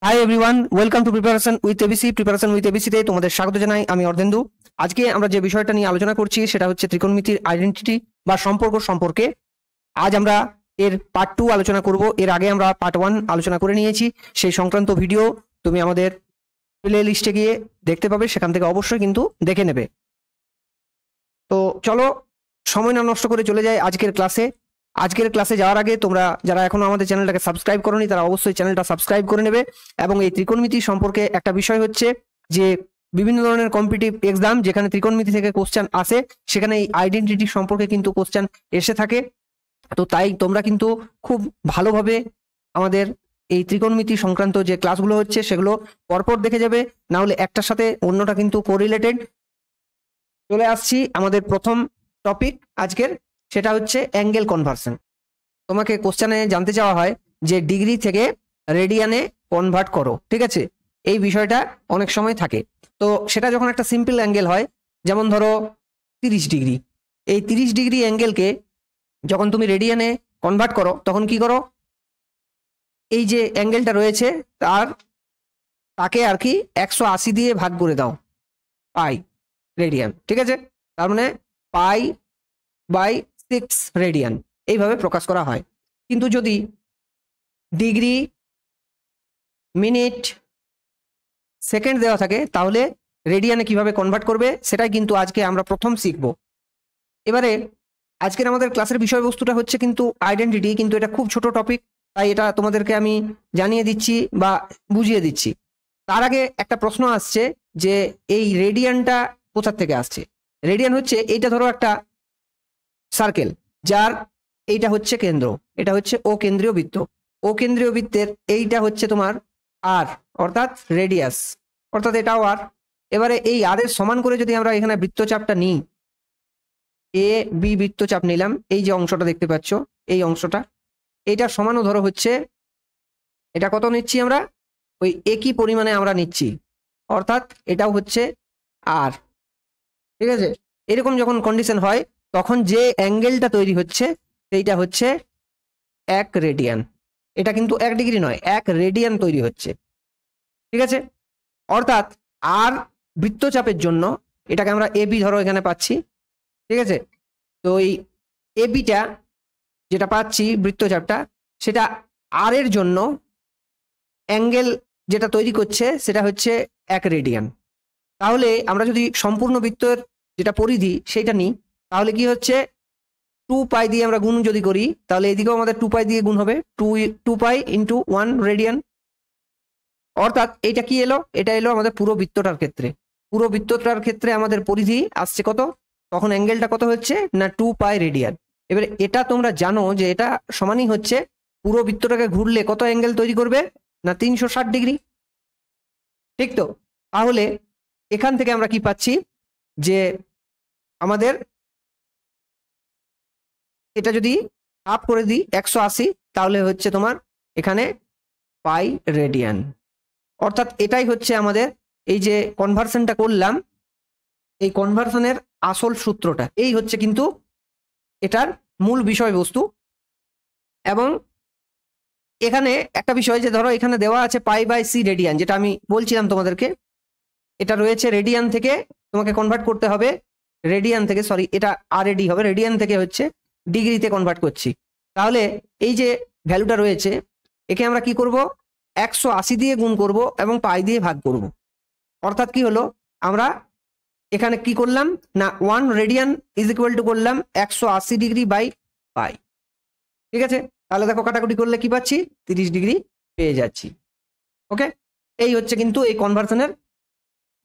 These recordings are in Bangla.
High everyone, welcome to preparation with ABC. Preparation with এবিসিতে তোমাদের স্বাগত জানাই। আমি অর্ধেন্দু। আজকে আমরা যে বিষয়টা নিয়ে আলোচনা করছি সেটা হচ্ছে ত্রিকোণমিতির আইডেন্টিটি বা সম্পর্ক সম্পর্কে। আজ আমরা এর পার্ট 2 আলোচনা করব। এর আগে আমরা পার্ট 1 আলোচনা করে নিয়েছি। সেই সংক্রান্ত ভিডিও তুমি আমাদের প্লে লিস্টে গিয়ে দেখতে পাবে, সেখান থেকে অবশ্যই কিন্তু দেখে নেবে। তো চলো সময় না নষ্ট করে চলে যাই আজকের ক্লাসে। আজকের ক্লাসে যাওয়ার আগে তোমরা যারা এখনো আমাদের চ্যানেলটাকে সাবস্ক্রাইব করোনি তারা অবশ্যই চ্যানেলটা সাবস্ক্রাইব করে নেবে। এবং এই ত্রিকোণমিতি সম্পর্কে একটা বিষয় হচ্ছে যে বিভিন্ন ধরনের কম্পিটিটিভ এক্সাম যেখানে ত্রিকোণমিতি থেকে কোশ্চেন আসে, সেখানে এই আইডেন্টিটি সম্পর্কে কিন্তু কোশ্চেন এসে থাকে। তো তাই তোমরা কিন্তু খুব ভালোভাবে আমাদের এই ত্রিকোণমিতি সংক্রান্ত যে ক্লাসগুলো হচ্ছে সেগুলো পরপর দেখে যাবে, না হলে একটার সাথে অন্যটা কিন্তু কোরিলেটেড। চলে আসছি আমাদের প্রথম টপিক আজকের, সেটা হচ্ছে অ্যাঙ্গেল কনভার্সন। তোমাকে কোশ্চেনে জানতে চাওয়া হয় যে ডিগ্রি থেকে রেডিয়ানে কনভার্ট করো, ঠিক আছে? এই বিষয়টা অনেক সময় থাকে। তো সেটা যখন একটা সিম্পল অ্যাঙ্গেল হয়, যেমন ধরো 30 ডিগ্রি, এই 30 ডিগ্রি অ্যাঙ্গেলকে যখন তুমি রেডিয়ানে কনভার্ট করো তখন কি করো, এই যে অ্যাঙ্গেলটা রয়েছে তাকে আর কি 180 দিয়ে ভাগ করে দাও, পাই রেডিয়ান, ঠিক আছে? তার মানে পাই বাই 6 রেডিয়ান এইভাবে প্রকাশ করা হয়। কিন্তু যদি ডিগ্রি, মিনিট, সেকেন্ড দেওয়া থাকে তাহলে রেডিয়ানে কিভাবে কনভার্ট করবে সেটাই কিন্তু আজকে আমরা প্রথম শিখব। এবারে আজকের আমাদের ক্লাসের বিষয়বস্তুটা হচ্ছে কিন্তু আইডেন্টিটি, কিন্তু এটা খুব ছোট টপিক, তাই এটা তোমাদেরকে আমি জানিয়ে দিচ্ছি বা বুঝিয়ে দিচ্ছি। তার আগে একটা প্রশ্ন আসছে যে এই রেডিয়ানটা কোথা থেকে আসছে। রেডিয়ান হচ্ছে এইটা, ধরো একটা সার্কেল যার এইটা হচ্ছে কেন্দ্র, এটা হচ্ছে ও কেন্দ্রীয় বৃত্ত। ও কেন্দ্রীয় বৃত্তের এইটা হচ্ছে তোমার আর, অর্থাৎ রেডিয়াস, অর্থাৎ এটাও আর। এবারে এই আর এর সমান করে যদি আমরা এখানে বৃত্তচাপটা নিই, এ বি বৃত্তচাপ নিলাম, এই যে অংশটা দেখতে পাচ্ছ এই অংশটা, এইটার সমানও ধরো হচ্ছে, এটা কত নিচ্ছি আমরা, ওই একই পরিমাণে আমরা নিচ্ছি, অর্থাৎ এটাও হচ্ছে আর, ঠিক আছে? এরকম যখন কন্ডিশন হয় তখন যে অ্যাঙ্গেলটা তৈরি হচ্ছে সেইটা হচ্ছে 1 রেডিয়ান। এটা কিন্তু 1 ডিগ্রি নয়, 1 রেডিয়ান তৈরি হচ্ছে, ঠিক আছে? অর্থাৎ আর বৃত্তচাপের জন্য এটাকে আমরা এবি ধরো এখানে পাচ্ছি, ঠিক আছে? তো এই এবিটা যেটা পাচ্ছি বৃত্তচাপটা, সেটা আর এর জন্য অ্যাঙ্গেল যেটা তৈরি করছে সেটা হচ্ছে 1 রেডিয়ান। তাহলে আমরা যদি সম্পূর্ণ বৃত্তের যেটা পরিধি সেটা নিই, তাহলে কি হচ্ছে 2 পাই দিয়ে আমরা গুণ যদি করি তাহলে এদিকেও আমাদের 2 পাই দিয়ে গুণ হবে, 2 পাই ইন্টু 1 রেডিয়ান। অর্থাৎ এটা কি এলো, এটা এলো আমাদের পুরো বৃত্তটার ক্ষেত্রে। পুরো বৃত্তটার ক্ষেত্রে আমাদের পরিধি আসছে কত, তখন অ্যাঙ্গেলটা কত হচ্ছে না 2 পাই রেডিয়ান। এবারে এটা তোমরা জানো যে এটা সমানই হচ্ছে পুরো বৃত্তটাকে ঘুরলে কত অ্যাঙ্গেল তৈরি করবে না 360 ডিগ্রি, ঠিক তো? তাহলে এখান থেকে আমরা কি পাচ্ছি যে আমাদের এটা যদি হাফ করে দিই 180, তাহলে হচ্ছে তোমার এখানে পাই রেডিয়ান। অর্থাৎ এটাই হচ্ছে আমাদের এই যে কনভার্সনটা করলাম, এই কনভার্সনের আসল সূত্রটা এই হচ্ছে কিন্তু এটার মূল বিষয়বস্তু। এবং এখানে একটা বিষয় যে ধরো এখানে দেওয়া আছে পাই বাই সি রেডিয়ান, যেটা আমি বলছিলাম তোমাদেরকে, এটা রয়েছে রেডিয়ান থেকে তোমাকে কনভার্ট করতে হবে, রেডিয়ান থেকে, সরি এটা আরএডি হবে, রেডিয়ান থেকে হচ্ছে ডিগ্রিতে কনভার্ট করছি। তাহলে এই যে ভ্যালুটা রয়েছে একে আমরা কি করব, 180 দিয়ে গুণ করব এবং পাই দিয়ে ভাগ করব। অর্থাৎ কি হলো, আমরা এখানে কি করলাম না 1 রেডিয়ান ইজ ইকুয়াল টু করলাম 180 ডিগ্রি বাই পাই, ঠিক আছে? তাহলে দেখো কাটাকুটি করলে কি পাচ্ছি, 30 ডিগ্রি পেয়ে যাচ্ছি। ওকে, এই হচ্ছে কিন্তু এই কনভার্সনের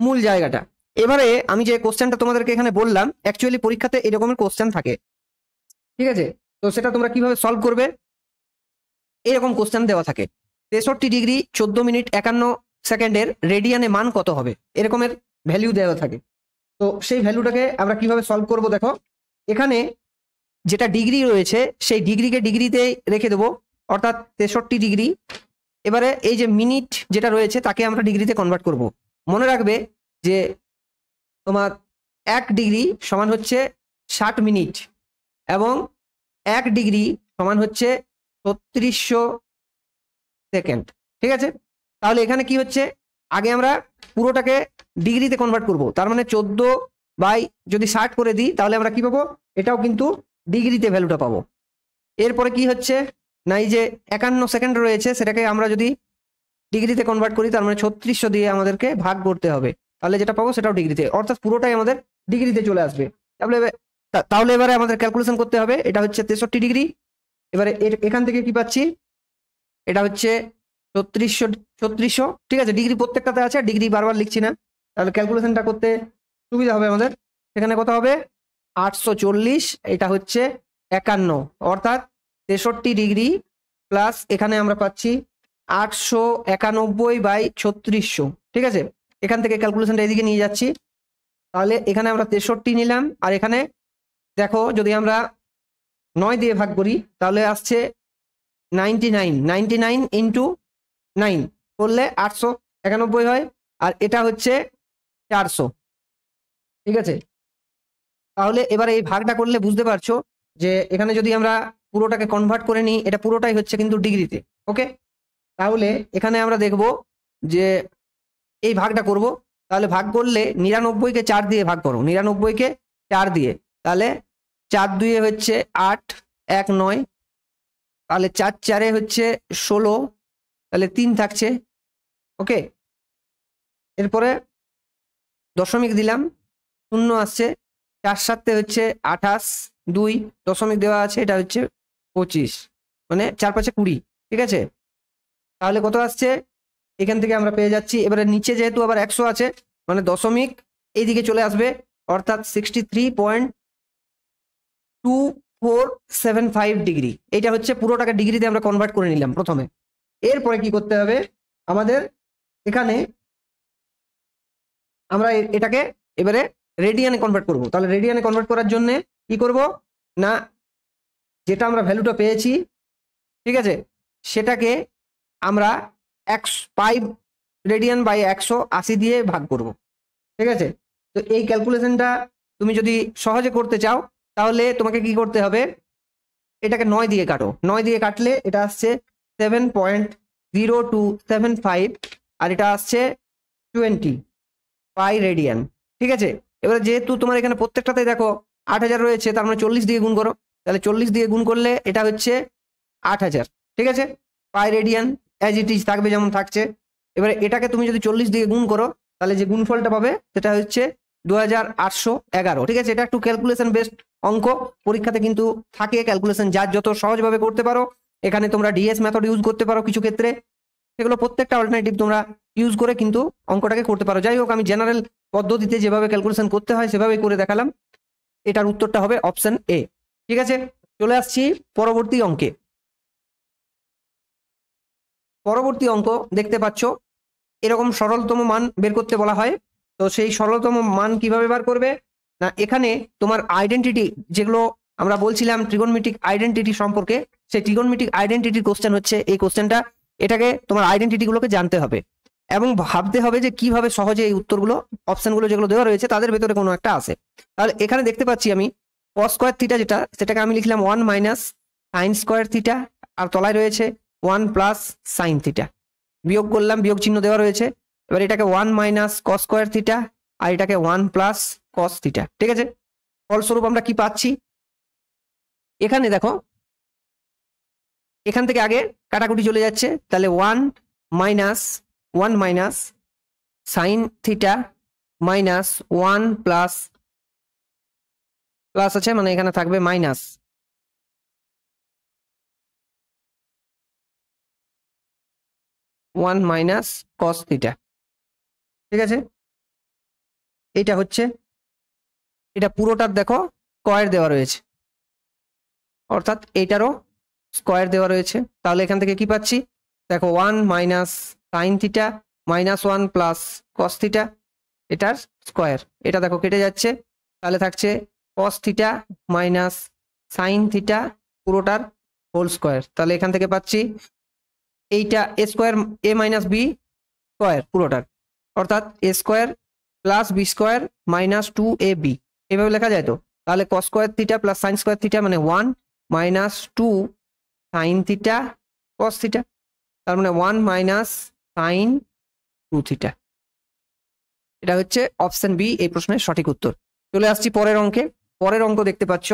মূল জায়গাটা। এবারে আমি যে কোশ্চেনটা তোমাদেরকে এখানে বললাম, অ্যাকচুয়ালি পরীক্ষাতে এরকমের কোশ্চেন থাকে, ঠিক আছে? তো সেটা তোমরা কিভাবে সলভ করবে, এরকম কোশ্চেন দেওয়া থাকে 63 ডিগ্রি 14 মিনিট 51 সেকেন্ডের রেডিয়ানে মান কত হবে, এরকমের ভ্যালু দেওয়া থাকে। তো সেই ভ্যালুটাকে আমরা কিভাবে সলভ করব, দেখো এখানে যেটা ডিগ্রি রয়েছে সেই ডিগ্রিকে ডিগ্রিতে রেখে দেবো, অর্থাৎ 63 ডিগ্রি। এবারে এই যে মিনিট যেটা রয়েছে তাকে আমরা ডিগ্রিতে কনভার্ট করব। মনে রাখবে যে তোমার 1 ডিগ্রি সমান হচ্ছে 60 মিনিট এবং 1 ডিগ্রি সমান হচ্ছে 3600 সেকেন্ড, ঠিক আছে? তাহলে এখানে কি হচ্ছে, আগে আমরা পুরোটাকে ডিগ্রিতে কনভার্ট করব, তার মানে 14 বাই যদি 60 করে দিই তাহলে আমরা কি পাবো, এটাও কিন্তু ডিগ্রিতে ভ্যালুটা পাবো। এরপরে কি হচ্ছে না, এই যে 51 সেকেন্ড রয়েছে সেটাকে আমরা যদি ডিগ্রিতে কনভার্ট করি তার মানে 3600 দিয়ে আমাদেরকে ভাগ করতে হবে, তাহলে যেটা পাবো সেটাও ডিগ্রিতে, অর্থাৎ পুরোটাই আমাদের ডিগ্রিতে চলে আসবে। তাহলে এবারে আমাদের ক্যালকুলেশন করতে হবে, এটা হচ্ছে 63 ডিগ্রি। এবারে এখান থেকে কি পাচ্ছি, এটা হচ্ছে 3600, ঠিক আছে, ডিগ্রি প্রত্যেকটাতে আছে, ডিগ্রি বারবার লিখছি না, তাহলে ক্যালকুলেশনটা করতে সুবিধা হবে আমাদের। এখানে কত হবে 840, এটা হচ্ছে 51, অর্থাৎ 63 ডিগ্রি প্লাস এখানে আমরা পাচ্ছি 891 বাই 3600, ঠিক আছে। এখান থেকে ক্যালকুলেশনটা এদিকে নিয়ে যাচ্ছি, তাহলে এখানে আমরা 63 নিলাম, আর এখানে দেখো যদি আমরা 9 দিয়ে ভাগ করি তাহলে আসছে 99 ইন্টু 9 করলে 891 হয়, আর এটা হচ্ছে 400, ঠিক আছে। তাহলে এবারে এই ভাগটা করলে বুঝতে পারছো যে এখানে যদি আমরা পুরোটাকে কনভার্ট করে নিই, এটা পুরোটাই হচ্ছে কিন্তু ডিগ্রিতে। ওকে, তাহলে এখানে আমরা দেখব যে এই ভাগটা করব, তাহলে ভাগ করলে 99কে 4 দিয়ে ভাগ করো, 99কে 4 দিয়ে, তাহলে 4 2 হচ্ছে 8, 1 9, তাহলে 4 4 হচ্ছে 16, তাহলে 3 থাকছে। ওকে, এরপরে দশমিক দিলাম, 0 আসছে, 4 7 হচ্ছে 28, 2 দশমিক দেওয়া আছে, এটা হচ্ছে 25, মানে 4 5 20, ঠিক আছে। তাহলে কত আসছে, এখান থেকে আমরা পেয়ে যাচ্ছি, এবারে নিচে যেহেতু আবার 100 আছে মানে দশমিক এইদিকে চলে আসবে, অর্থাৎ 63.2475 ডিগ্রি। এটা হচ্ছে পুরোটাকে ডিগ্রিতে আমরা কনভার্ট করে নিলাম প্রথমে। এরপরে কি করতে হবে আমাদের, এখানে আমরা এটাকে এবারে রেডিয়ানে কনভার্ট করব। তাহলে রেডিয়ানে কনভার্ট করার জন্য কি করব না, যেটা আমরা ভ্যালুটা পেয়েছি, ঠিক আছে, সেটাকে আমরা 5 রেডিয়ান বাই 180 দিয়ে ভাগ করব, ঠিক আছে। তো এই ক্যালকুলেশনটা তুমি যদি সহজে করতে চাও তাহলে তোমাকে কি করতে হবে, এটাকে 9 দিয়ে কাটো, 9 দিয়ে কাটলে এটা আসছে 7.0275, আর এটা আসছে 20 পাই রেডিয়ান, ঠিক আছে। এবারে যেহেতু তোমার এখানে প্রত্যেকটাতে দেখো 8000 রয়েছে, তার মানে 40 দিয়ে গুণ করো, তাহলে 40 দিয়ে গুণ করলে এটা হচ্ছে 8000, ঠিক আছে। পাই রেডিয়ান অ্যাজ ইট ইজ থাকবে যেমন থাকছে। এবারে এটাকে তুমি যদি 40 দিয়ে গুণ করো তাহলে যে গুণফলটা পাবে সেটা হচ্ছে 2811, ঠিক আছে। এটা একটু ক্যালকুলেশন বেসড অঙ্ক, পরীক্ষাতে কিন্তু থাকে ক্যালকুলেশন, যার যত সহজভাবে করতে পারো। এখানে তোমরা ডিএস মেথড ইউজ করতে পারো কিছু ক্ষেত্রে, সেগুলো প্রত্যেকটা অল্টারনেটিভ তোমরা ইউজ করে কিন্তু অঙ্কটাকে করতে পারো। যাই হোক, আমি জেনারেল পদ্ধতিতে যেভাবে ক্যালকুলেশন করতে হয় সেভাবেই করে দেখালাম। এটার উত্তরটা হবে অপশন এ, ঠিক আছে। চলে আসছি পরবর্তী অঙ্কে। পরবর্তী অঙ্ক দেখতে পাচ্ছ এরকম সরলতম মান বের করতে বলা হয়। তো সেই সরলতম মান কিভাবে বার করবে না, এখানে তোমার আইডেন্টিটি যেগুলো আমরা বলছিলাম ট্রিগোনমেট্রিক আইডেন্টিটি সম্পর্কে, সেই ট্রিগোনমেট্রিক আইডেন্টিটির কোশ্চেন হচ্ছে এই কোশ্চেনটা। এটাকে তোমার আইডেন্টিটি গুলোকে জানতে হবে এবং ভাবতে হবে যে কিভাবে সহজে এই উত্তরগুলো অপশনগুলো যেগুলো দেওয়া রয়েছে তাদের ভেতরে কোনো একটা আসে। তাহলে এখানে দেখতে পাচ্ছি আমি cos স্কয়ার থিটা, যেটা সেটাকে আমি লিখলাম 1 মাইনাস সাইন স্কয়ার থিটা, আর তলায় রয়েছে 1 প্লাস সাইন থিটা। বিয়োগ করলাম, বিয়োগ চিহ্ন দেওয়া রয়েছে। এবার এটাকে 1 মাইনাস কস স্কয়ার থিটা, আর এটাকে 1 প্লাস কস থিটা, ঠিক আছে। ফলস্বরূপ আমরা কি পাচ্ছি, এখানে দেখো এখান থেকে আগে কাটাকুটি চলে যাচ্ছে, তাহলে 1 minus sine theta minus 1 plus আছে, মানে এখানে থাকবে মাইনাস 1 মাইনাস কস থিটা, ঠিক আছে। এটা হচ্ছে, এটা পুরোটার দেখো স্কয়ার দেওয়া রয়েছে, অর্থাৎ এইটারও স্কয়ার দেওয়া রয়েছে। তাহলে এখান থেকে কি পাচ্ছি দেখো 1 minus sine theta minus 1 plus cos theta, এটার স্কয়ার, এটা দেখো কেটে যাচ্ছে, তাহলে থাকছে cos theta minus sine theta পুরোটার হোল স্কয়ার। তাহলে এখান থেকে পাচ্ছি এইটা A square A minus B square পুরোটার, অর্থাৎ A square plus B square minus 2ab, এভাবে লেখা যায়। তো তাহলে cos square theta plus sine square theta মানে 1 minus 2 sine theta cos theta, তার মানে 1 মাইনাস সাইন 2 থিটা। এটা হচ্ছে অপশন বি এই প্রশ্নের সঠিক উত্তর। চলে আসছি পরের অঙ্কে। পরের অঙ্ক দেখতে পাচ্ছ,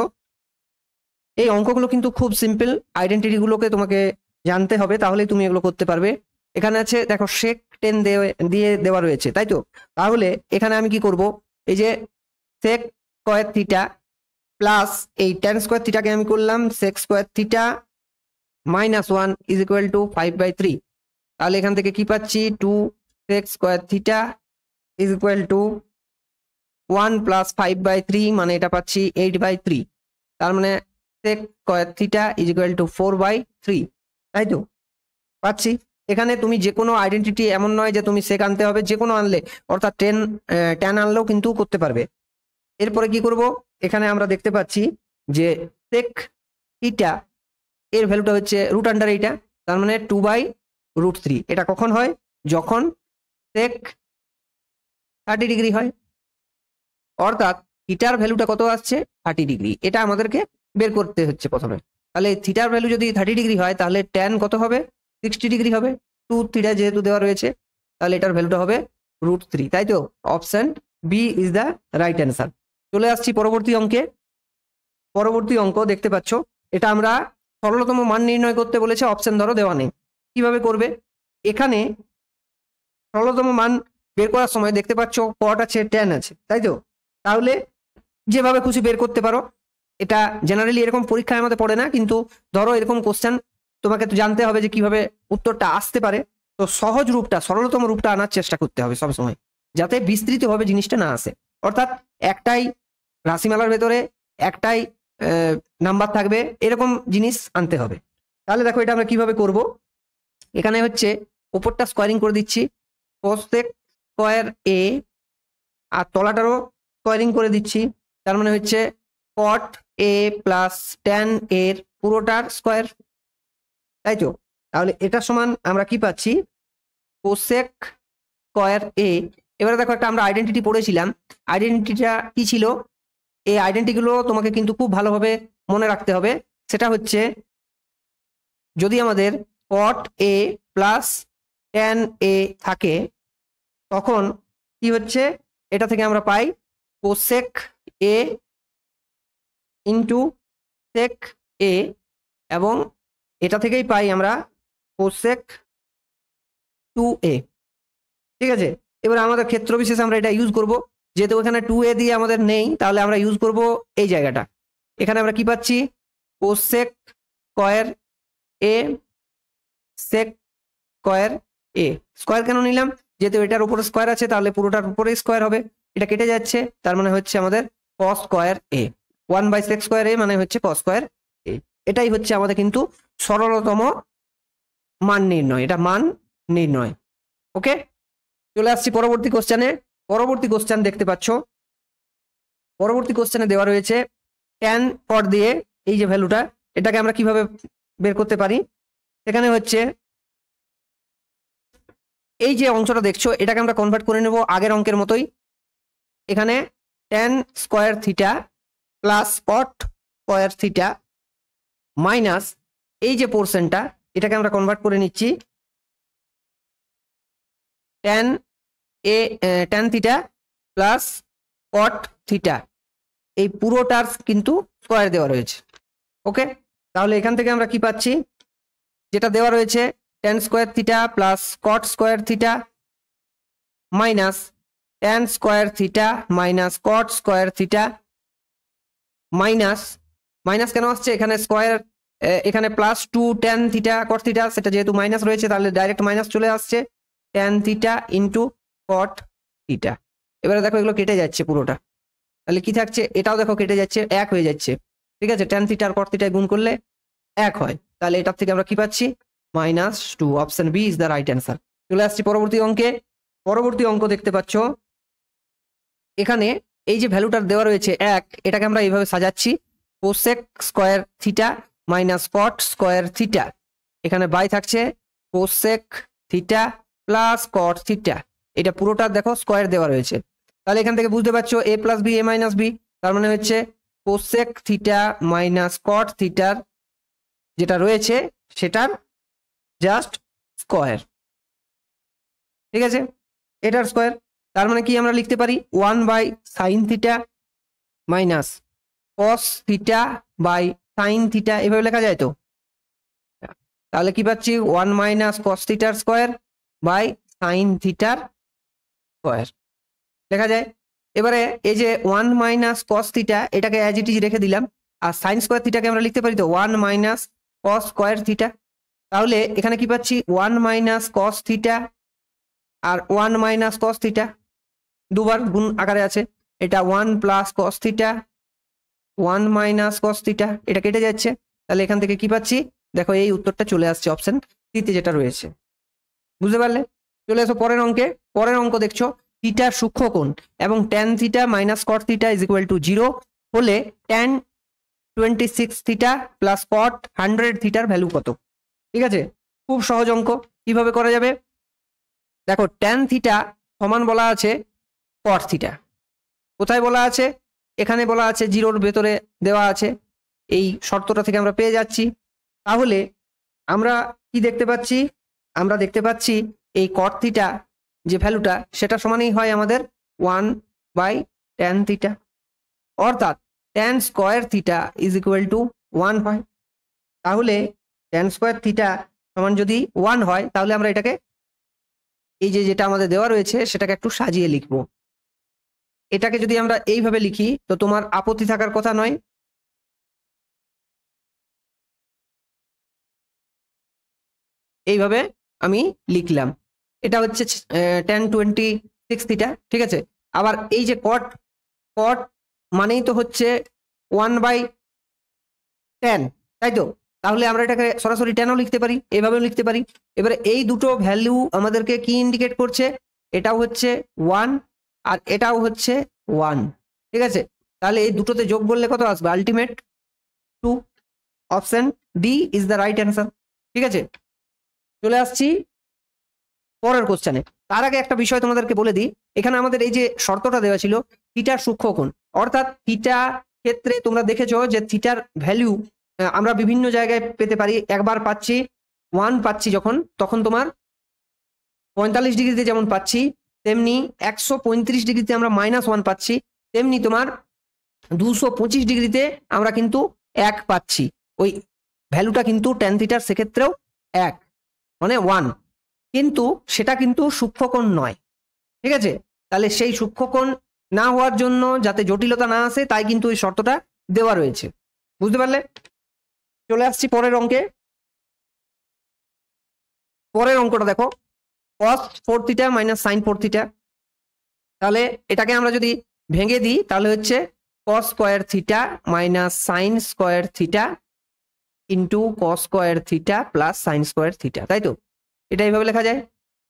এই অঙ্কগুলো কিন্তু খুব সিম্পল, আইডেন্টিটি গুলোকে তোমাকে জানতে হবে, তাহলেই তুমি এগুলো করতে পারবে। এখানে আছে দেখো sec 10 দিয়ে দেওয়া রয়েছে, তাই তো? তাহলে এখানে আমি কি করব, এই যে sec স্কয়ার থিটা প্লাস এই tan স্কয়ার থিটাকে আমি করলাম sec square theta minus 1 is equal two 5/3। তাহলে এখান থেকে কি পাচ্ছি, 2 sec square theta is equal two 1 plus 5/3, মানে এটা পাচ্ছি 8/3। তার মানে sec square theta is equal two 4/3, তাই তো? পাচ্ছি। এখানে তুমি যে কোনো আইডেন্টিটি, এমন নয় যে তুমি sec আনতে হবে, যে কোনো আনলে, অর্থাৎ tan আনলেও কিন্তু করতে পারবে। এরপরে কি করব, এখানে আমরা দেখতে পাচ্ছি যে sec থিটা এর ভ্যালুটা হচ্ছে রুট আন্ডার এইটা, তার মানে 2/√3। এটা কখন হয়, যখন sec 30 ডিগ্রি হয়, অর্থাৎ থিটার ভ্যালুটা কত আসছে, 30 ডিগ্রি। এটা আমাদেরকে বের করতে হচ্ছে প্রথমে। তাহলে থিটার ভ্যালু যদি 30 ডিগ্রি হয়, তাহলে tan কত হবে, 60 ডিগ্রি হবে। 2 থিটা যেহেতু দেওয়া রয়েছে, তাহলে এটার ভ্যালুটা হবে √3, তাই তো? Option B is the right answer. চলে আসছি পরবর্তী অঙ্কে। পরবর্তী অঙ্ক দেখতে পাচ্ছ, এটা আমরা সরলতম মান নির্ণয় করতে বলেছে, অপশন ধরো দেওয়া নেই। কিভাবে করবে, এখানে সরলতম মান বের করার সময় দেখতে পাচ্ছ cot আছে, tan আছে, তাই তো? তাহলে যেভাবে খুশি বের করতে পারো। এটা জেনারেলি এরকম পরীক্ষায় আমাদের পড়ে না, কিন্তু ধরো এরকম কোশ্চেন তোমাকে তো জানতে হবে যে কিভাবে উত্তরটা আসতে পারে। তো সহজ রূপটা, সরলতম রূপটা আনার চেষ্টা করতে হবে সবসময়, যাতে বিস্তৃতভাবে জিনিসটা না আসে। অর্থাৎ একটাই রাশিমালার ভেতরে একটাই নাম্বার থাকবে, এরকম জিনিস আনতে হবে। তাহলে দেখো এটা আমরা কিভাবে করব। এখানে হচ্ছে উপরটা স্কোয়ারিং করে দিচ্ছি, cosec স্কয়ার a, আর তলাটারও স্কোয়ারিং করে দিচ্ছি, তার মানে হচ্ছে cot a প্লাস tan এর পুরোটার স্কয়ার, তাই তো? তাহলে এটা সমান আমরা কি পাচ্ছি, cosec স্কয়ার a। এবারে দেখো একটা আমরা আইডেন্টিটি পড়েছিলাম, আইডেন্টিটিটা কি ছিল, এই আইডেন্টিটিগুলো তোমাকে কিন্তু খুব ভালোভাবে মনে রাখতে হবে। সেটা হচ্ছে, যদি আমাদের cot a plus tan a থাকে, তখন কি হচ্ছে, এটা থেকে আমরা পাই cosec a into sec a, এবং এটা থেকেই পাই আমরা cosec 2a। ঠিক আছে? এবার আমাদের ক্ষেত্র বিশেষে আমরা এটা ইউজ করব, যেহেতু এখানে 2a দিয়ে আমাদের নেই, তাহলে আমরা ইউজ করব এই জায়গাটা। এখানে আমরা কি পাচ্ছি, cosec square a sec square a। Square কেন নিলাম, যেহেতু এটার উপরে স্কয়ার আছে, তাহলে পুরোটার উপরে স্কয়ার হবে। এটা কেটে যাচ্ছে, তার মানে হচ্ছে আমাদের cos square a। 1/sec square a মানে হচ্ছে cos স্কয়ার a। এটাই হচ্ছে আমাদের কিন্তু সরলতম মান নির্ণয়, এটা মান নির্ণয়। ওকে, চলে আসছি পরবর্তী কোশ্চেনে। পরবর্তী কোশ্চেন দেখতে পাচ্ছ, পরবর্তী কোশ্চেনে দেওয়া রয়েছে tan cot দিয়ে এই যে ভ্যালুটা, এটাকে আমরা কিভাবে বের করতে পারি। এখানে হচ্ছে এই যে অংশটা দেখছো, এটাকে আমরা কনভার্ট করে নেব আগের অঙ্কের মতোই। এখানে tan square theta plus cot square theta minus এই যে পোর্শনটা, এটাকে আমরা কনভার্ট করে নিচ্ছি tan theta plus cot theta, এই পুরোটার কিন্তু স্কয়ার দেওয়া রয়েছে। ওকে, তাহলে এখান থেকে আমরা কি পাচ্ছি, যেটা দেওয়া রয়েছে tan square theta plus cot square theta minus tan square theta minus cot square theta minus, minus কেন আসছে, এখানে স্কয়ার, এখানে plus 2 tan theta cot theta, সেটা যেহেতু মাইনাস রয়েছে, তাহলে ডাইরেক্ট মাইনাস চলে আসছে, tan theta into cot theta. এবারে দেখো এগুলো কেটে যাচ্ছে পুরোটা, তাহলে কি থাকছে, এটাও দেখো কেটে যাচ্ছে, এক হয়ে যাচ্ছে। ঠিক আছে, tan থিটা আর cot থিটা গুণ করলে এক হয়, তাহলে এটার থেকে আমরা কি পাচ্ছি, -2। Option B is the right answer. চলে আসছি পরবর্তী অঙ্কে। পরবর্তী অঙ্ক দেখতে পাচ্ছ, এখানে এই যে ভ্যালুটা দেওয়া রয়েছে 1, এটাকে আমরা এইভাবে সাজাচ্ছি, cosec square theta minus cot square theta, এখানে বাই থাকছে cosec theta plus cot theta, এটা পুরোটা দেখো স্কয়ার দেওয়া রয়েছে। তাহলে এখান থেকে বুঝতে পারছো a plus B a minus B, তার মানে হচ্ছে cosec থিটা মাইনাস cot থিটার যেটা রয়েছে সেটার জাস্ট স্কয়ার। ঠিক আছে, এটার স্কোয়ার। তার মানে কি আমরা লিখতে পারি 1 by sine theta minus cos theta by sine theta, এভাবে লেখা যায় তো। তাহলে কি পাচ্ছি 1 মাইনাস কস থিটার স্কোয়ার বাই সাইন থিটার স্কোয়ার লেখা যায়। এবারে এই যে 1 মাইনাস কস থিটা এটাকে অ্যাজ ইট ইজ রেখে দিলাম, আর সাইন স্কোয়ার থিটাকে আমরা লিখতে পারি তো 1 মাইনাস কস স্কোয়ার থিটা। তাহলে এখানে কি পাচ্ছি 1 মাইনাস কস থিটা আর 1 মাইনাস কস থিটা, দুবার গুণ আকারে আছে। এটা 1 plus cos theta 1 minus cos theta, এটা কেটে যাচ্ছে। তাহলে এখান থেকে কি পাচ্ছি দেখো, এই উত্তরটা চলে আসছে অপশন সিতে যেটা রয়েছে। বুঝতে পারলে? চলে আসো পরের অঙ্কে। পরের অঙ্ক দেখছো থিটার সূক্ষ্মকোণ এবং tan theta minus caught theta is equal to 0 হলে ট্যান 26 থিটা প্লাস কট 100 থিটার ভ্যালু কত? ঠিক আছে, খুব সহজ অঙ্ক। কিভাবে করা যাবে দেখো, ট্যান থিটা সমান বলা আছে কট থিটা। কোথায় বলা আছে? এখানে বলা আছে, 0-র ভেতরে দেওয়া আছে। এই শর্তটা থেকে আমরা পেয়ে যাচ্ছি। তাহলে আমরা কি দেখতে পাচ্ছি? আমরা দেখতে পাচ্ছি এই কট থিটা যে ভ্যালুটা সেটা সমানই হয় আমাদের 1 বাই ট্যান থিটা, অর্থাৎ tan square theta is equal two 1 হয়। তাহলে ট্যান স্কোয়ার থিটা সমান যদি 1 হয়, তাহলে আমরা এটাকে এই যে যেটা আমাদের দেওয়া রয়েছে সেটাকে একটু সাজিয়ে লিখবো। এটাকে যদি আমরা এইভাবে লিখি তো তোমার আপত্তি থাকার কথা নয়। এইভাবে আমি লিখলাম, এটা হচ্ছে ট্যান 26 থিটা। ঠিক আছে, আবার এই যে কট, কট মানেই তো হচ্ছে 1 বাই ট্যান, তাই তো? তাহলে আমরা এটাকে সরাসরি ট্যানও লিখতে পারি, এভাবেও লিখতে পারি। এবারে এই দুটো ভ্যালু আমাদেরকে কি ইন্ডিকেট করছে? এটাও হচ্ছে 1 আর এটাও হচ্ছে 1। ঠিক আছে, তাহলে এই দুটোতে যোগ করলে কত আসবে? Ultimate 2। Option D is the right answer. ঠিক আছে, চলে আসছি পরের কোশ্চেনে। তার আগে একটা বিষয় তোমাদেরকে বলে দিই, এখানে আমাদের এই যে শর্তটা দেওয়া ছিল থিটার সূক্ষ্মকোণ, অর্থাৎ থিটা ক্ষেত্রে তোমরা দেখেছো যে থিটার ভ্যালু আমরা বিভিন্ন জায়গায় পেতে পারি। একবার পাচ্ছি 1 পাচ্ছি যখন, তখন তোমার 45 ডিগ্রিতে যেমন পাচ্ছি, তেমনি 135 ডিগ্রিতে আমরা -1 পাচ্ছি, তেমনি তোমার 225 ডিগ্রিতে আমরা কিন্তু 1 পাচ্ছি। ওই ভ্যালুটা কিন্তু ট্যান থিটার সেক্ষেত্রেও 1 মানে 1, কিন্তু সেটা কিন্তু সূক্ষ্মকোণ নয়। ঠিক আছে, তাহলে সেই সূক্ষ্মকোণ না হওয়ার জন্য যাতে জটিলতা না আসে, তাই কিন্তু এই শর্তটা দেওয়া রয়েছে। বুঝতে পারলে? চলে আসছি পরের অঙ্কে। পরের অঙ্কটা দেখো, cos 4 theta minus sign 4 theta. তাহলে এটাকে আমরা যদি ভেঙে দিই তাহলে হচ্ছে cos square theta minus sine square theta into cos square theta plus sign square theta, তাই তো? এটা এইভাবে লেখা যায়।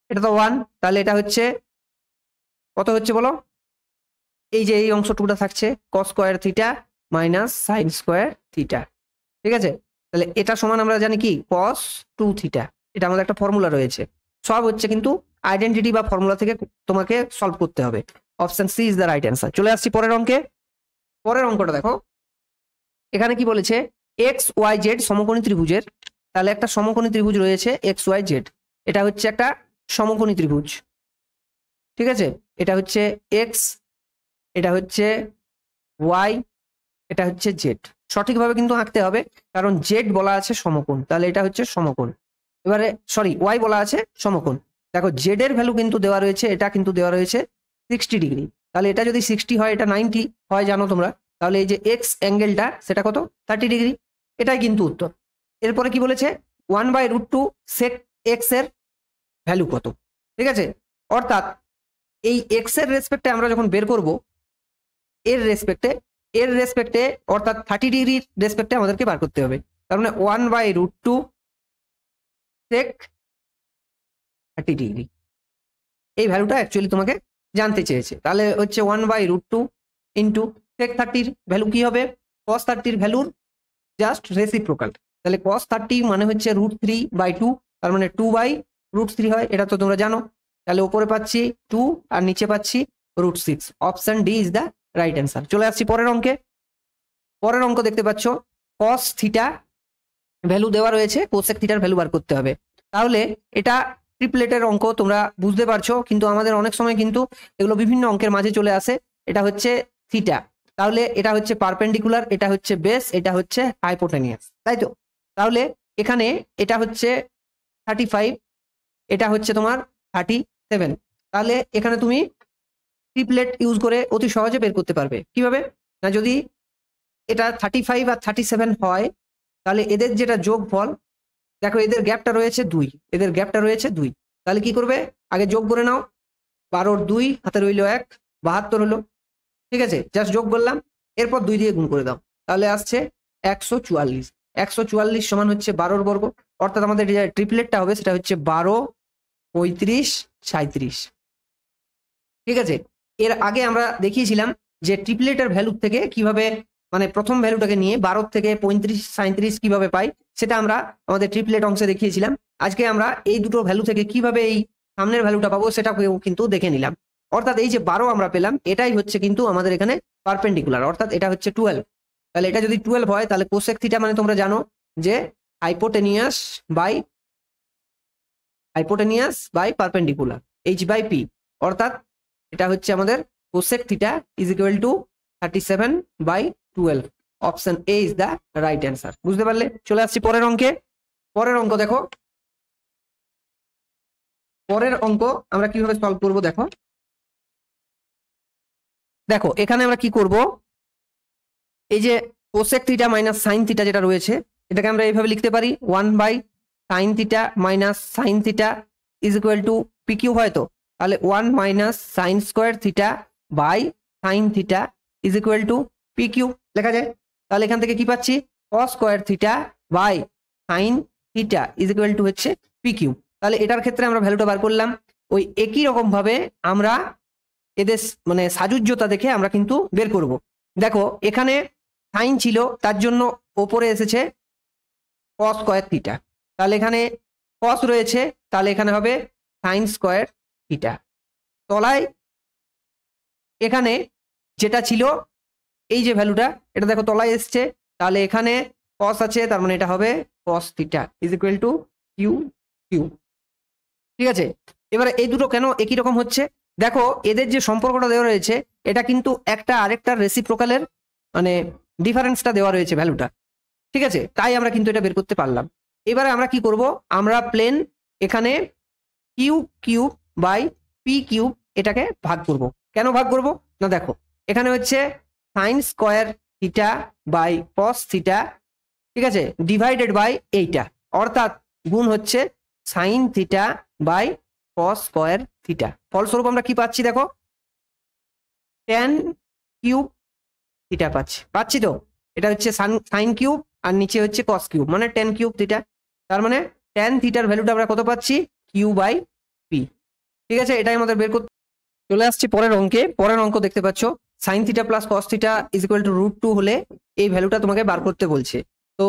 এটা তো 1, তাহলে এটা হচ্ছে কত হচ্ছে বলো? এই যে এই অংশটুকুটা থাকছে cos square theta minus sine square theta. ঠিক আছে, তাহলে এটা সমান আমরা জানি কি cos 2 থিটা। এটা আমাদের একটা ফর্মুলা রয়েছে। সব হচ্ছে কিন্তু আইডেন্টিটি বা ফর্মুলা থেকে তোমাকে সলভ করতে হবে। Option C is the right answer. চলে আসছি পরের অঙ্কে। পরের অঙ্কটা দেখো, এখানে কি বলেছে এক্স ওয়াই জেড সমকোণী ত্রিভুজের। তাহলে একটা সমকোণী ত্রিভুজ রয়েছে এক্স ওয়াই জেড, এটা হচ্ছে একটা সমকোণী ত্রিভুজ। ঠিক আছে, এটা হচ্ছে এক্স, এটা হচ্ছে ওয়াই, এটা হচ্ছে জেড। সঠিকভাবে কিন্তু আঁকতে হবে, কারণ জেড বলা আছে সমকোণ, তাহলে এটা হচ্ছে সমকোণ। এবারে সরি, ওয়াই বলা আছে সমকোণ। দেখো জেড এর ভ্যালু কিন্তু দেওয়া রয়েছে, এটা কিন্তু দেওয়া রয়েছে 60 ডিগ্রি। তাহলে এটা যদি 60 হয়, এটা 90 হয় জানো তোমরা। তাহলে এই যে এক্স অ্যাঙ্গেলটা সেটা কত? 30 ডিগ্রি। এটাই কিন্তু উত্তর। এরপরে কি বলেছে 1/√2 সেক এক্স এর ভ্যালু কত? ঠিক আছে, অর্থাৎ এই এক্স এর রেসপেক্টে আমরা যখন বের করব, এর রেসপেক্টে অর্থাৎ 30 ডিগ্রির রেসপেক্টে আমাদেরকে বার করতে হবে। তার মানে 1/√2 সেক 30 ডিগ্রি, এই ভ্যালুটা অ্যাকচুয়ালি তোমাকে জানতে চেয়েছে। তাহলে হচ্ছে 1/√2 ইন্টু সেক 30-র ভ্যালু কি হবে? cos 30-র ভ্যালুর জাস্ট রেসিপ্রোকাল। তাহলে cos 30 মানে হচ্ছে √3/2, তার মানে 2/√3 হয়, এটা তো তোমরা জানো। তাহলে উপরে পাচ্ছি 2 আর নিচে পাচ্ছি √6। Option D is the right answer. চলে আসছি পরের অঙ্কে। পরের অঙ্ক দেখতে পাচ্ছ cos থিটা ভ্যালু দেওয়া রয়েছে, কোসেক থিটার ভ্যালু বার করতে হবে। তাহলে এটা ট্রিপলেটের অঙ্ক তোমরা বুঝতে পারছো, কিন্তু আমাদের অনেক সময় কিন্তু এগুলো বিভিন্ন অঙ্কের মাঝে চলে আসে। এটা হচ্ছে থিটা, তাহলে এটা হচ্ছে পারপেন্ডিকুলার, এটা হচ্ছে বেস, এটা হচ্ছে হাইপোটেনিয়াস, তাই তো? তাহলে এখানে এটা হচ্ছে 35, এটা হচ্ছে তোমার 37। তাহলে এখানে তুমি ট্রিপলেট ইউজ করে অতি সহজে বের করতে পারবে। কিভাবে না, যদি এটা 35 আর 37 হয়, তাহলে এদের যেটা যোগফল, দেখো এদের গ্যাপটা রয়েছে 2, এদের গ্যাপটা রয়েছে 2, তাহলে কি করবে, আগে যোগ করে নাও। 12 র 2 হাতে রইল 1, 72 হলো। ঠিক আছে, জাস্ট যোগ করলাম, এরপর 2 দিয়ে গুণ করে দাও, তাহলে আসছে 144। 144 সমান হচ্ছে 12 বর্গ, অর্থাৎ আমাদের যে ট্রিপলেটটা হবে সেটা হচ্ছে 12, 35, 37। ঠিক আছে, এর আগে আমরা দেখিয়েছিলাম যে ট্রিপলেটের ভ্যালু থেকে কিভাবে, মানে প্রথম ভ্যালুটাকে নিয়ে 12 থেকে 35, 37 কিভাবে পাই, সেটা আমরা আমাদের ট্রিপলেট অংশে দেখিয়েছিলাম। আজকে আমরা এই দুটো ভ্যালু থেকে কিভাবে এই সামনের ভ্যালুটা পাবো সেটাকেও কিন্তু দেখে নিলাম। অর্থাৎ এই যে 12 আমরা পেলাম, এটাই হচ্ছে কিন্তু আমাদের এখানে পারপেন্ডিকুলার, অর্থাৎ এটা হচ্ছে 12। তাহলে এটা যদি 12 হয়, তাহলে কোসেক থিটা মানে তোমরা জানো যে হাইপোটেনিয়াস বাই পারপেন্ডিকুলার, h/p, অর্থাৎ এটা হচ্ছে আমাদের cosec theta is equal two 37/12। Option A is the right answer. বুঝতে পারলে? চলে আসছি পরের অঙ্কে। পরের অঙ্ক দেখো, পরের অঙ্ক আমরা কিভাবে সলভ করব। দেখো দেখো এখানে আমরা কি করব, এই যে cosec theta minus sine theta যেটা রয়েছে, এটাকে আমরা এইভাবে লিখতে পারি 1/sin theta minus sine theta is equal to P Q, হয়তো তাহলে 1 minus sine square theta by sine theta is equal to P Q লেখা যায়। তাহলে এখান থেকে কি পাচ্ছি, cos square theta by sine theta is equal to হচ্ছে পি কিউ। তাহলে এটার ক্ষেত্রে আমরা ভ্যালুটা বার করলাম। ওই একই রকম ভাবে আমরা এদের মানে সাজুজ্যতা দেখে আমরা কিন্তু বের করব। দেখো এখানে সাইন ছিল, তার জন্য ওপরে এসেছে কস স্কোয়ার থিটা, তাহলে এখানে কস রয়েছে, তাহলে এখানে হবে সাইন স্কোয়ার থিটা। তলায় এখানে যেটা ছিল এই যে ভ্যালুটা, এটা দেখো তলায় এসছে, তাহলে এখানে কস আছে, তার মানে এটা হবে cos theta is equal to Q Q. ঠিক আছে, এবারে এই দুটো কেন একই রকম হচ্ছে, দেখো এদের যে সম্পর্কটা দেওয়া রয়েছে, এটা কিন্তু একটা আরেকটার রেসিপ্রোকালের মানে ডিফারেন্সটা দেওয়া রয়েছে ভ্যালুটা। ঠিক আছে, তাই আমরা কিন্তু এটা বের করতে পারলাম। এবারে আমরা কি করব, আমরা প্লেন এখানে Q cube by P cube এটাকে ভাগ করব। কেন ভাগ করব না, দেখো এখানে হচ্ছে sine square theta by cos theta, ঠিক আছে, ডিভাইডেড বাই এইটা, অর্থাৎ গুণ হচ্ছে sine theta by cos square theta. ফলস্বরূপ আমরা কি পাচ্ছি, দেখো tan কিউব থিটা পাচ্ছি তো, এটা হচ্ছে সাইন কিউব আর নিচে হচ্ছে কস কিউব, মানে tan কিউব থিটা। তার মানে tan থিটার ভ্যালুটা আমরা কত পাচ্ছি, কিউ বাই পি। ঠিক আছে, এটাই আমাদের বের করতে। চলে আসছি পরের অঙ্কে। পরের অঙ্ক দেখতে পাচ্ছ sine theta plus cos theta is equal to √2 হলে এই ভ্যালুটা তোমাকে বার করতে বলছে। তো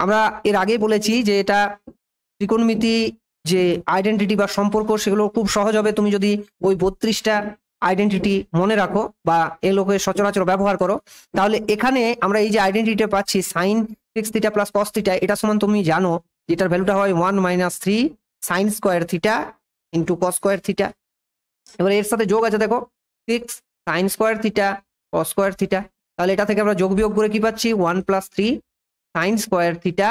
আমরা এর আগে বলেছি যে এটা ত্রিকোণমিতি যে আইডেন্টিটি বা সম্পর্ক, সেগুলো খুব সহজ হবে তুমি যদি ওই 32টা আইডেন্টিটি মনে রাখো বা এগুলোকে সচরাচর ব্যবহার করো। তাহলে এখানে আমরা এই যে আইডেন্টিটিটা পাচ্ছি sine 6 theta plus cos theta, এটা সমান তুমি জানো যেটার ভ্যালুটা হয় 1 minus 3 sine square theta into cos square theta. এবার এর সাথে যোগ আছে, দেখো 6 sine square theta cos square theta, তাহলে এটা থেকে আমরা যোগ বিয়োগ করে কি পাচ্ছি, 1 plus 3 sine square theta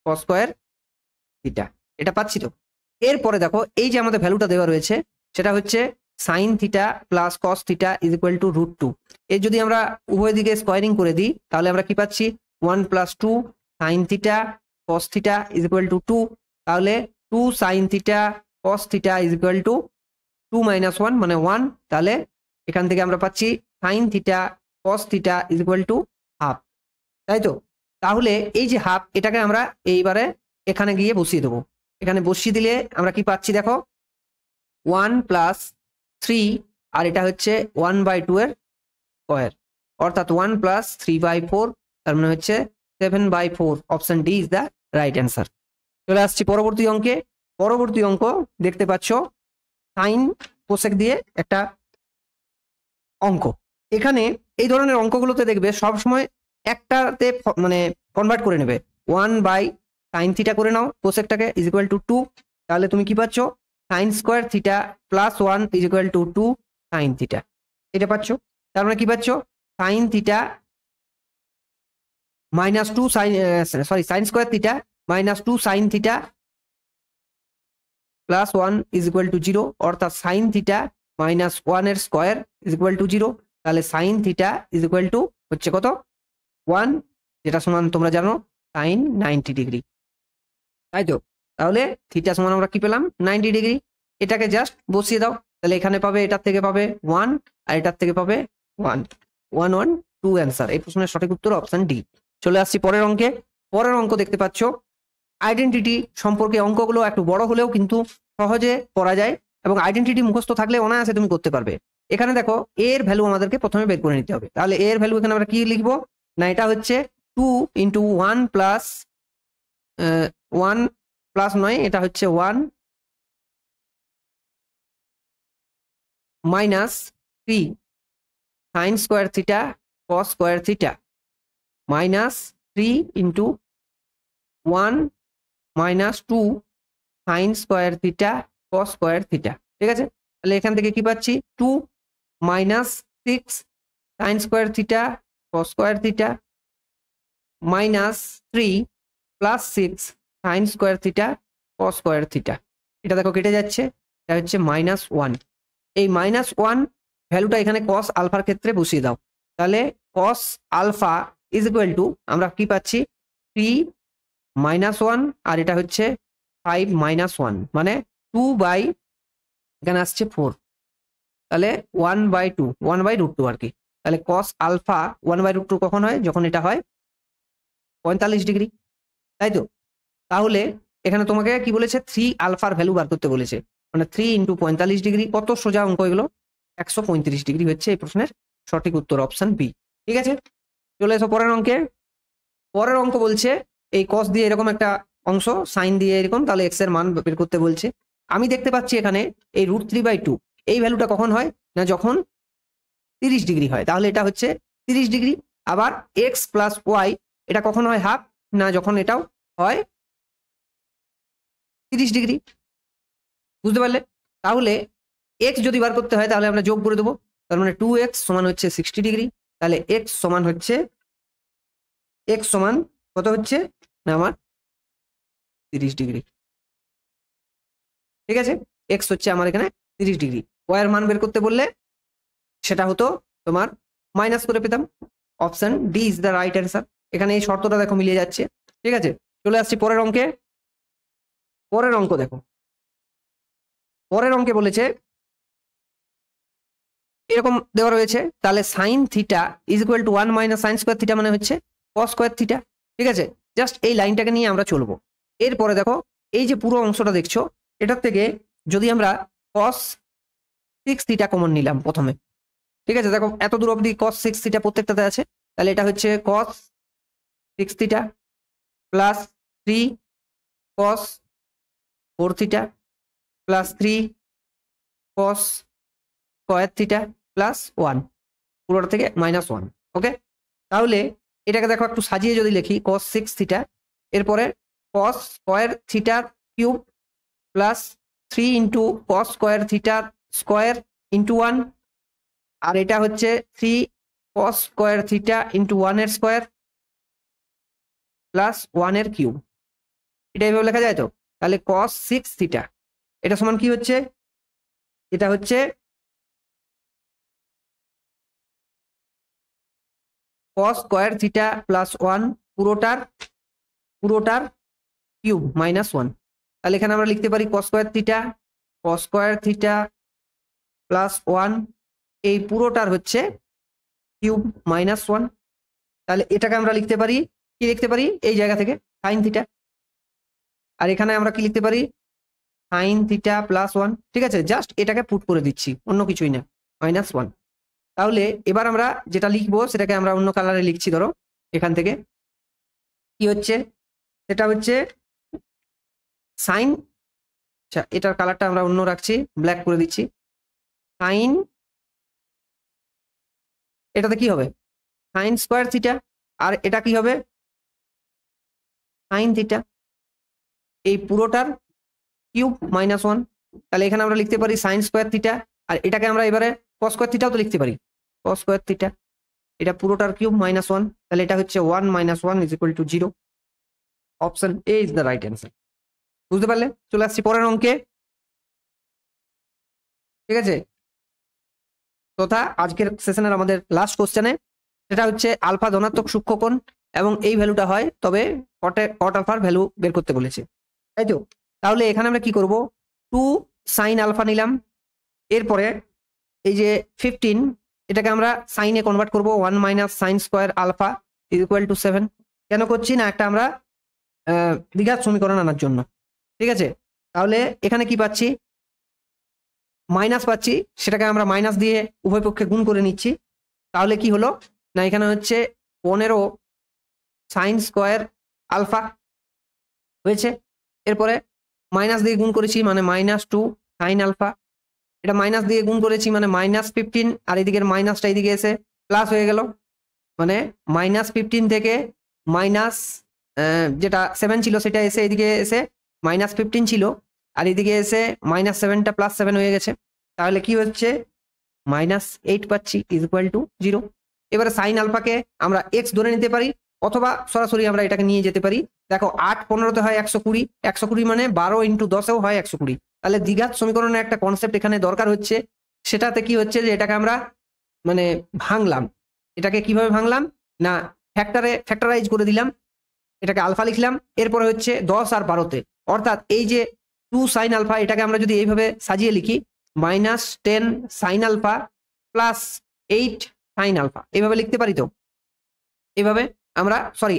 cos square theta, এটা পাচ্ছি তো। এরপরে দেখো এই যে আমাদের ভ্যালুটা দেওয়া রয়েছে সেটা হচ্ছে sine theta plus cos theta is equal to √2। এর যদি আমরা উভয় দিকে স্কোয়ারিং করে দিই, তাহলে আমরা কি পাচ্ছি, 1 plus 2 sine theta cos theta is equal to 2, তাহলে 2 sine theta cos theta is equal to 2 minus 1 মানে 1, তাহলে এখান থেকে আমরা পাচ্ছি sign theta cos theta is equal to half, তাই তো। তাহলে এই যে হাফ, এটাকে আমরা এইবারে এখানে গিয়ে বসিয়ে দেবো। এখানে বসিয়ে দিলে আমরা কি পাচ্ছি, দেখো 1 প্লাস 3 আর এটা হচ্ছে 1/2 এর স্কোয়ার, অর্থাৎ 1 প্লাস 3/4, তার মানে হচ্ছে 7/4। Option D is the right answer. চলে আসছি পরবর্তী অঙ্কে। পরবর্তী অঙ্ক দেখতে পাচ্ছ সাইন কোসেক দিয়ে একটা অঙ্ক। এখানে এই ধরনের অঙ্কগুলোতে দেখবে সবসময় একটাতে মানে কনভার্ট করে নেবে, 1/sin থিটা করে নাও কোসেকটাকে ইজ ইকুয়াল টু 2, তাহলে তুমি কি পাচ্ছ, sine square theta plus 1 is equal to 2 sine theta, এটা পাচ্ছ। তার মানে কি পাচ্ছ, sine theta minus 2 sine, sorry sine square theta minus 2 sine theta plus 1 is equal to 0, অর্থাৎ সাইন থিটা মাইনাস 1 এর স্কোয়ার ইজ ইকুয়াল টু 0। তাহলে sign theta is equal to হচ্ছে কত, 1, যেটা সমান তোমরা জানো সাইন 90 ডিগ্রি, তাই তো। তাহলে থিটা সমান আমরা কি পেলাম, 90 ডিগ্রি। এটাকে জাস্ট বসিয়ে দাও, তাহলে এখানে পাবে, এটার থেকে পাবে 1 আর এটার থেকে পাবে 1, 1 1 2 অ্যান্সার। এই প্রশ্নের সঠিক উত্তর অপশন ডি। চলে আসছি পরের অঙ্কে। পরের অঙ্ক দেখতে পাচ্ছ, আইডেন্টিটি সম্পর্কে অঙ্কগুলো একটু বড় হলেও কিন্তু সহজে করা যায়, এবং আইডেন্টিটি মুখস্থ থাকলে অনায়াসে তুমি করতে পারবে। এখানে দেখো এর ভ্যালু আমাদেরকে প্রথমে বের করে নিতে হবে। তাহলে এর ভ্যালু এখানে আমরা কি লিখবো, না এটা হচ্ছে 2 ইন্টু 1 প্লাস 1 প্লাস নয়, এটা হচ্ছে 1 minus 3 sine square theta cos square theta minus 3 into 1 minus 2 sign square theta cos square theta. ঠিক আছে, তাহলে এখান থেকে কি পাচ্ছি, 2 minus 6 sine square theta cos square theta minus 3 plus 6 sine square theta cos square theta. এটা দেখো কেটে যাচ্ছে, এটা হচ্ছে -1। এই -1 ভ্যালুটা এখানে কস আলফার ক্ষেত্রে বসিয়ে দাও। তাহলে cos alpha is equal to আমরা কি পাচ্ছি, 3 -1 আর এটা হচ্ছে 5 -1, মানে 2 বাই, এখানে আসছে 4, তাহলে 1/2, 1/√2 আর কি। তাহলে কস আলফা 1/√2 কখন হয়, যখন এটা হয় 45 ডিগ্রি, তাই তো। তাহলে এখানে তোমাকে কি বলেছে, 3 আলফার ভ্যালু বার করতে বলেছে, মানে 3 ইন্টু 45 ডিগ্রি, কত সোজা অঙ্ক এগুলো, 135 ডিগ্রি হচ্ছে এই প্রশ্নের সঠিক উত্তর অপশন বি। ঠিক আছে, চলে এসো পরের অঙ্কে। পরের অঙ্ক বলছে এই কস দিয়ে এরকম একটা অংশ, সাইন দিয়ে এরকম, তাহলে এক্স এর মান বের করতে বলছে। আমি দেখতে পাচ্ছি এখানে এই √3/2 এই ভ্যালুটা কখন হয়, না যখন 30 ডিগ্রি হয়, তাহলে এটা হচ্ছে 30 ডিগ্রি। আবার এক্স প্লাস ওয়াই এটা কখন হয় হাফ, না যখন এটাও হয় 30 ডিগ্রি। বুঝতে পারলে, তাহলে এক্স যদি বার করতে হয় তাহলে আমরা যোগ করে দেবো, তার মানে 2x সমান হচ্ছে 60 ডিগ্রি। তাহলে এক্স সমান হচ্ছে, এক্স সমান কত হচ্ছে, না আমার 30 ডিগ্রি। ঠিক আছে, এক্স হচ্ছে আমার এখানে 30 ডিগ্রি। ওয়াই এর মান বের করতে বললে সেটা হতো তোমার মাইনাস করে পেতাম। Option D is the right answer. এখানে এই শর্তটা দেখো মিলিয়ে যাচ্ছে। ঠিক আছে, চলে আসছি পরের অঙ্কে। পরের অঙ্ক দেখো, পরের অঙ্কে বলেছে এরকম দেওয়া রয়েছে, তাহলে sign theta is equal two 1 minus sine square theta মানে হচ্ছে কস স্কোয়ার থিটা। ঠিক আছে, জাস্ট এই লাইনটাকে নিয়ে আমরা চলবো। এরপরে দেখো এই যে পুরো অংশটা দেখছো, এটার থেকে যদি আমরা কস 6 থিটা কমন নিলাম প্রথমে। ঠিক আছে, দেখো এত দূর অবধি কস 6 থিটা প্রত্যেকটাতে আছে, তাহলে এটা হচ্ছে কস 6 থিটা প্লাস 3 কস 4 থিটা প্লাস 3 কস স্কোয়ার থিটা প্লাস 1, পুরোটা থেকে -1। ওকে, তাহলে এটাকে দেখো একটু সাজিয়ে যদি লিখি, cos 6 থিটা, এরপরে cos স্কোয়ার থিটার cube plus 3 into cos square থিটার স্কোয়ার ইন্টু 1, আর এটা হচ্ছে 3 cos স্কোয়ার থিটা ইন্টু 1 এর স্কোয়ার প্লাস 1 এর কিউব। এটা এইভাবে লেখা যায় তো। তাহলে cos 6 থিটা এটা সমান কি হচ্ছে, এটা হচ্ছে cos স্কোয়ার থিটা প্লাস 1 পুরোটার কিউব -1। তাহলে এখানে আমরা লিখতে পারি cos স্কোয়ার থিটা প্লাস 1 এই পুরোটার হচ্ছে কিউব -1। তাহলে এটাকে আমরা লিখতে পারি, কি লিখতে পারি এই জায়গা থেকে সাইন থিটা, আর এখানে আমরা কি লিখতে পারি সাইন থিটা প্লাস 1। ঠিক আছে, জাস্ট এটাকে পুট করে দিচ্ছি, অন্য কিছুই না, -1। তাহলে এবার আমরা যেটা লিখবো সেটাকে আমরা অন্য কালারে লিখছি। ধরো এখান থেকে কি হচ্ছে, সেটা হচ্ছে সাইন, আচ্ছা এটার কালারটা আমরা অন্য রাখছি, ব্ল্যাক করে দিচ্ছি। সাইন, এটাতে কি হবে সাইন স্কোয়ার থিটা, আর এটা কি হবে সাইন থিটা, এই পুরোটার কিউব মাইনাস 1, তাহলে এখানে আমরা লিখতে পারি সাইন স্কোয়ার থিটা, আর এটাকে আমরা এবারে কস স্কোয়ার থিটাও তো লিখতে পারি, কস স্কোয়ার থিটা, এটা পুরোটার কিউব মাইনাস 1, তাহলে এটা হচ্ছে 1 - 1 = 0। Option A is the right answer. বুঝতে পারলে? চলে আসছি পরের অঙ্কে। ঠিক আছে, তথা আজকের সেশনের আমাদের লাস্ট কোশ্চেনে, সেটা হচ্ছে আলফা ধনাত্মক সূক্ষ্মকোণ এবং এই ভ্যালুটা হয়, তবে কট আলফার ভ্যালু বের করতে বলেছে, তাই তো? তাহলে এখানে আমরা কি করব, 2 সাইন আলফা নিলাম, এরপরে এই যে 15 এটাকে আমরা সাইনে কনভার্ট করব, 1 - সাইন স্কোয়ার আলফা = 7। কেন করছি না, একটা আমরা দ্বিঘাত সমীকরণ আনার জন্য। ঠিক আছে, তাহলে এখানে কি পাচ্ছি, মাইনাস পাচ্ছি, সেটাকে আমরা মাইনাস দিয়ে উভয় পক্ষে গুণ করে নিচ্ছি। তাহলে কি হলো না, এখানে হচ্ছে 15 সাইন স্কোয়ার আলফা হয়েছে, এরপরে মাইনাস দিয়ে গুণ করেছি মানে -2 সাইন আলফা, এটা মাইনাস দিয়ে গুণ করেছি মানে -15, আর এদিকের মাইনাসটা এদিকে এসে প্লাস হয়ে গেল, মানে -15 থেকে মাইনাস যেটা 7 ছিল সেটা এসে এদিকে এসে -15 ছিল, আর এদিকে এসে -7টা +7 হয়ে গেছে, তাহলে কি হচ্ছে -8 পাচ্ছি = 0। এবারে সাইন আলফাকে আমরা এক্স ধরে নিতে পারি, অথবা সরাসরি আমরা এটাকে নিয়ে যেতে পারি। দেখো 8 15-তে হয় 120, 120 মানে 12 × 10-এও হয় 120। তাহলে দ্বিঘাত সমীকরণের একটা কনসেপ্ট এখানে দরকার হচ্ছে, সেটাতে কি হচ্ছে যে এটাকে আমরা মানে ভাঙলাম, এটাকে কিভাবে ভাঙলাম না, ফ্যাক্টরাইজ করে দিলাম, এটাকে আলফা লিখলাম, এরপরে হচ্ছে 10 আর 12-তে, অর্থাৎ এই যে 2 সাইন আলফা, এটাকে আমরা যদি এইভাবে সাজিয়ে লিখি -10 সাইন আলফা +8 সাইন আলফা, এইভাবে লিখতে পারি তো? এইভাবে আমরা সরি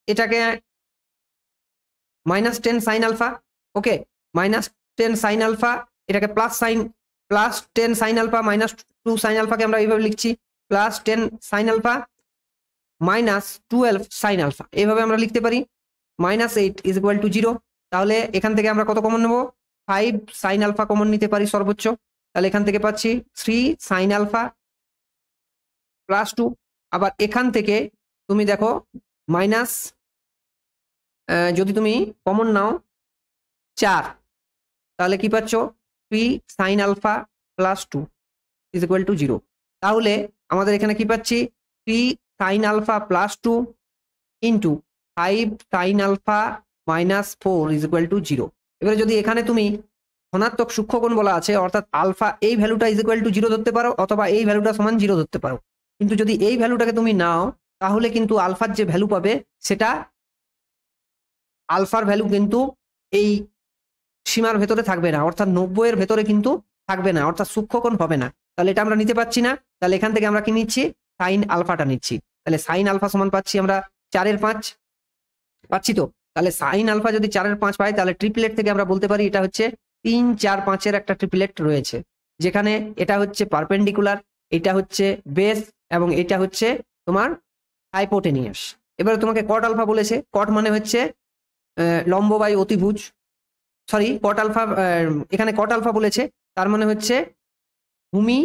এটাকে -10 সাইন আলফা, ওকে, -10 সাইন আলফা, এটাকে +10 সাইন আলফা -2 সাইন আলফাকে আমরা এইভাবে লিখছি, +10 সাইন আলফা -12 সাইন আলফা, এইভাবে আমরা লিখতে পারি, -8 = 0। তাহলে এখান থেকে আমরা কত কমন নেব, 5 সাইন আলফা কমন নিতে পারি সর্বোচ্চ, তাহলে এখান থেকে পাচ্ছি 3 সাইন আলফা +2। আবার এখান থেকে তুমি দেখো মাইনাস, যদি তুমি কমন নাও 4, তাহলে কি পাচ্ছ 3 সাইন আলফা +2 = 0। তাহলে আমাদের এখানে কি পাচ্ছি, 3 সাইন আলফা +2 × 5 সাইন আলফা -4 = 0। এবারে যদি এখানে তুমি ধনাত্মক সূক্ষ্মকোণ বলা আছে, অর্থাৎ আলফা এই ভ্যালুটা = 0 ধরতে পারো, অথবা এই ভ্যালুটা সমান 0 ধরতে পারো, কিন্তু যদি এই ভ্যালুটাকে তুমি নাও, তাহলে কিন্তু আলফার যে ভ্যালু পাবে, সেটা আলফার ভ্যালু কিন্তু এই সীমার ভেতরে থাকবে না, অর্থাৎ 90 এর ভেতরে কিন্তু থাকবে না, অর্থাৎ সূক্ষ্মকোণ হবে না। তাহলে এটা আমরা নিতে পারছি না, তাহলে এখান থেকে আমরা কি নিচ্ছি, সাইন আলফাটা নিচ্ছি। তাহলে সাইন আলফা সমান পাচ্ছি আমরা 4/5 পাচ্ছি তো। তাহলে সাইন আলফা যদি 4/5 পাই, তাহলে ট্রিপলেট থেকে আমরা বলতে পারি এটা হচ্ছে 3 4 5-এর একটা ট্রিপলেট রয়েছে, যেখানে এটা হচ্ছে পারপেন্ডিকুলার, এটা হচ্ছে বেস, এবং এটা হচ্ছে তোমার হাইপোটেনিয়াস। এবারে তোমাকে কট আলফা বলেছে, কট মানে হচ্ছে লম্ব বাই অতিভুজ, সরি কট আলফা, এখানে কট আলফা বলেছে, তার মানে হচ্ছে ভূমি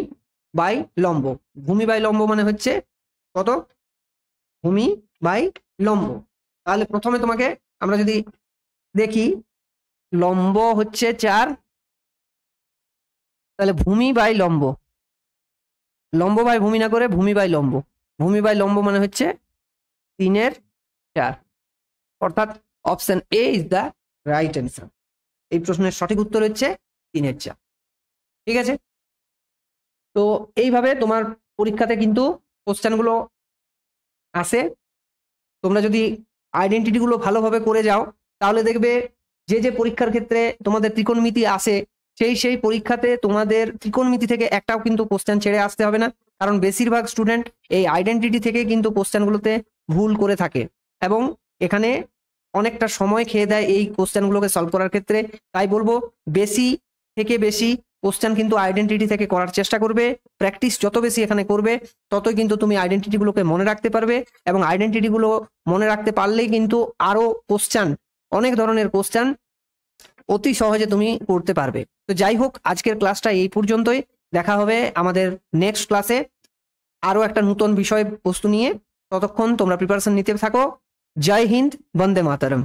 বাই লম্ব। ভূমি বাই লম্ব মানে হচ্ছে কত, ভূমি বাই লম্ব। তাহলে প্রথমে তোমাকে আমরা যদি দেখি, লম্ব হচ্ছে 4, তাহলে ভূমি বাই লম্ব, লম্ব বাই ভূমি না করে ভূমি বাই লম্ব, ভূমি বাই লম্ব মানে হচ্ছে 3/4, অর্থাৎ option A is the right answer. এই প্রশ্নের সঠিক উত্তর হচ্ছে 3/4। ঠিক আছে, তো এইভাবে তোমার পরীক্ষাতে কিন্তু কোশ্চেনগুলো আসে। তোমরা যদি আইডেন্টিটি গুলো ভালোভাবে করে যাও, তাহলে দেখবে যে পরীক্ষার ক্ষেত্রে তোমাদের ত্রিকোণমিতি আসে, সেই পরীক্ষাতে তোমাদের ত্রিকোণমিতি থেকে একটাও কিন্তু কোশ্চেন ছেড়ে আসতে হবে না, কারণ বেশিরভাগ স্টুডেন্ট এই আইডেন্টিটি থেকে কিন্তু কোশ্চেনগুলোতে ভুল করে থাকে, এবং এখানে অনেকটা সময় খেয়ে দেয় এই কোশ্চেনগুলোকে সলভ করার ক্ষেত্রে। তাই বলবো, বেশি থেকে বেশি কোশ্চেন কিন্তু আইডেন্টিটি থেকে করার চেষ্টা করবে। প্র্যাকটিস যত বেশি এখানে করবে, ততই কিন্তু তুমি আইডেন্টিটিগুলোকে মনে রাখতে পারবে, এবং আইডেন্টিটিগুলো মনে রাখতে পারলেই কিন্তু আরো কোশ্চেন, অনেক ধরনের কোশ্চেন অতি সহজে তুমি করতে পারবে। তো যাই হোক, আজকের ক্লাসটা এই পর্যন্তই। দেখা হবে আমাদের নেক্সট ক্লাসে আরো একটা নতুন বিষয় বস্তু নিয়ে। ততক্ষণ তোমরা প্রিপারেশন নিতে থাকো। জয় হিন্দ, বন্দে মাতরম।